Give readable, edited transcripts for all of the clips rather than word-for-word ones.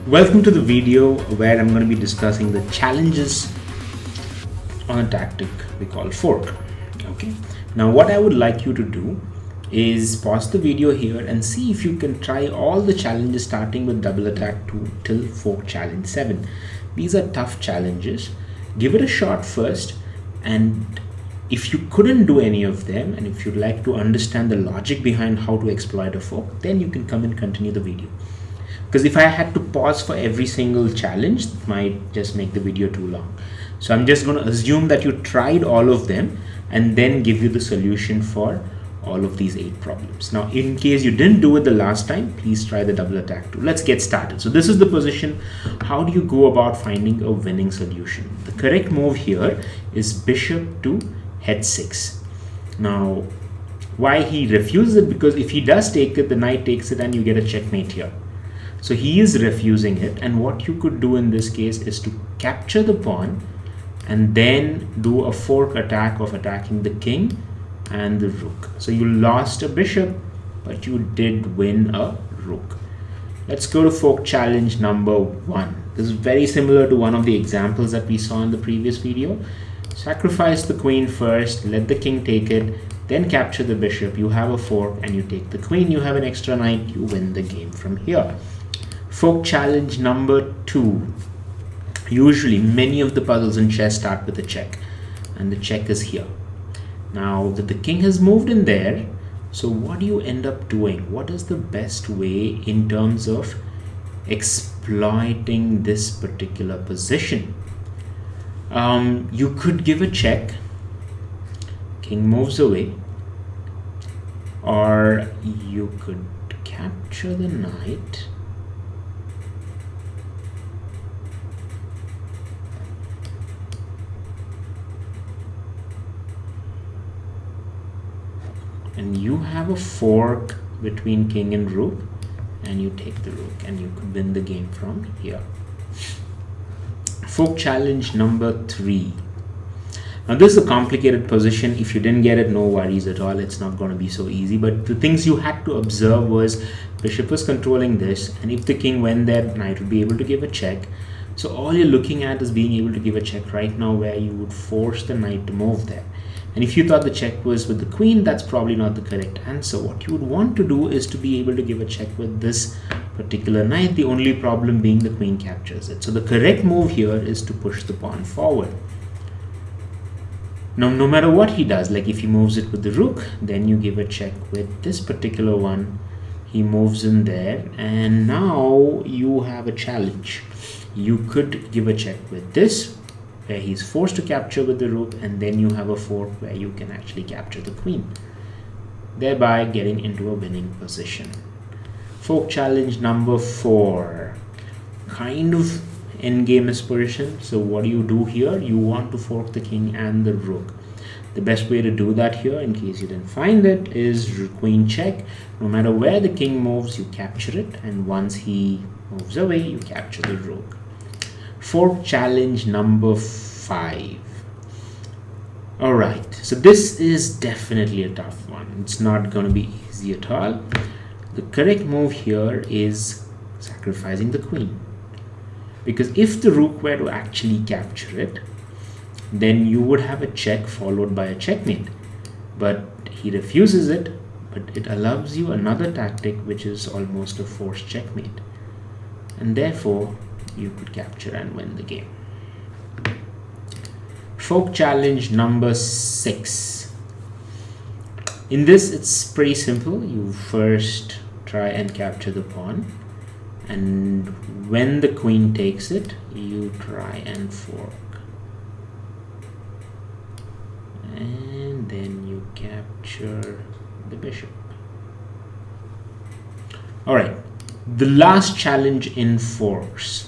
Welcome to the video where I'm going to be discussing the challenges on a tactic we call fork. Okay, now what I would like you to do is pause the video here and see if you can try all the challenges starting with double attack 2 till fork challenge 7. These are tough challenges. Give it a shot first, and if you couldn't do any of them and if you'd like to understand the logic behind how to exploit a fork, then you can come and continue the video. Because if I had to pause for every single challenge, it might just make the video too long. So I'm just going to assume that you tried all of them and then give you the solution for all of these 8 problems. Now, in case you didn't do it the last time, please try the double attack 2. Let's get started. So this is the position. How do you go about finding a winning solution? The correct move here is bishop to h6. Now, why he refuses it? Because if he does take it, the knight takes it and you get a checkmate here. So he is refusing it, and what you could do in this case is to capture the pawn and then do a fork attack of attacking the king and the rook. So you lost a bishop, but you did win a rook. Let's go to fork challenge number 1. This is very similar to one of the examples that we saw in the previous video. Sacrifice the queen first, let the king take it, then capture the bishop. You have a fork and you take the queen. You have an extra knight. You win the game from here. Fork challenge number 2. Usually many of the puzzles in chess start with a check, and the check is here. Now that the king has moved in there, so what do you end up doing? What is the best way in terms of exploiting this particular position? You could give a check, king moves away, or you could capture the knight, and you have a fork between king and rook, and you take the rook and you could win the game from here. Fork challenge number 3. Now this is a complicated position. If you didn't get it, no worries at all. It's not going to be so easy, but the things you had to observe was bishop was controlling this, and if the king went there, knight would be able to give a check. So all you're looking at is being able to give a check right now, where you would force the knight to move there. And if you thought the check was with the queen, that's probably not the correct answer. What you would want to do is to be able to give a check with this particular knight, the only problem being the queen captures it. So the correct move here is to push the pawn forward. Now, no matter what he does, like if he moves it with the rook, then you give a check with this particular one. He moves in there, and now you have a challenge. You could give a check with this, where he's forced to capture with the rook, and then you have a fork where you can actually capture the queen, thereby getting into a winning position. Fork challenge number 4. Kind of endgame-ish position. So what do you do here? You want to fork the king and the rook. The best way to do that here, in case you didn't find it, is queen check. No matter where the king moves, you capture it, and once he moves away, you capture the rook. Fork challenge number 5. Alright, so this is definitely a tough one. It's not going to be easy at all. The correct move here is sacrificing the queen, because if the rook were to actually capture it, then you would have a check followed by a checkmate, but he refuses it, but it allows you another tactic, which is almost a forced checkmate, and therefore you could capture and win the game. Fork challenge number 6. In this, it's pretty simple. You first try and capture the pawn, and when the queen takes it, you try and fork, and then you capture the bishop. Alright, the last challenge in forks.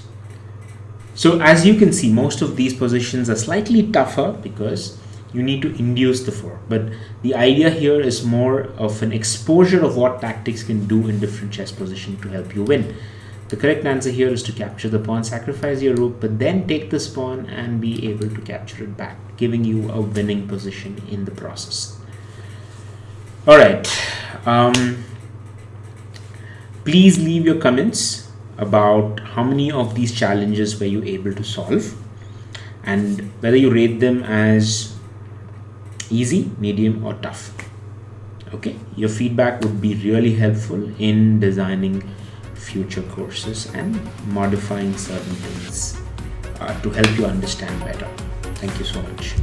So as you can see, most of these positions are slightly tougher because you need to induce the fork, but the idea here is more of an exposure of what tactics can do in different chess positions to help you win. The correct answer here is to capture the pawn, sacrifice your rook, but then take this pawn and be able to capture it back, giving you a winning position in the process. All right. Please leave your comments about how many of these challenges were you able to solve, and whether you rate them as easy, medium, or tough. Okay, your feedback would be really helpful in designing future courses and modifying certain things to help you understand better. Thank you so much.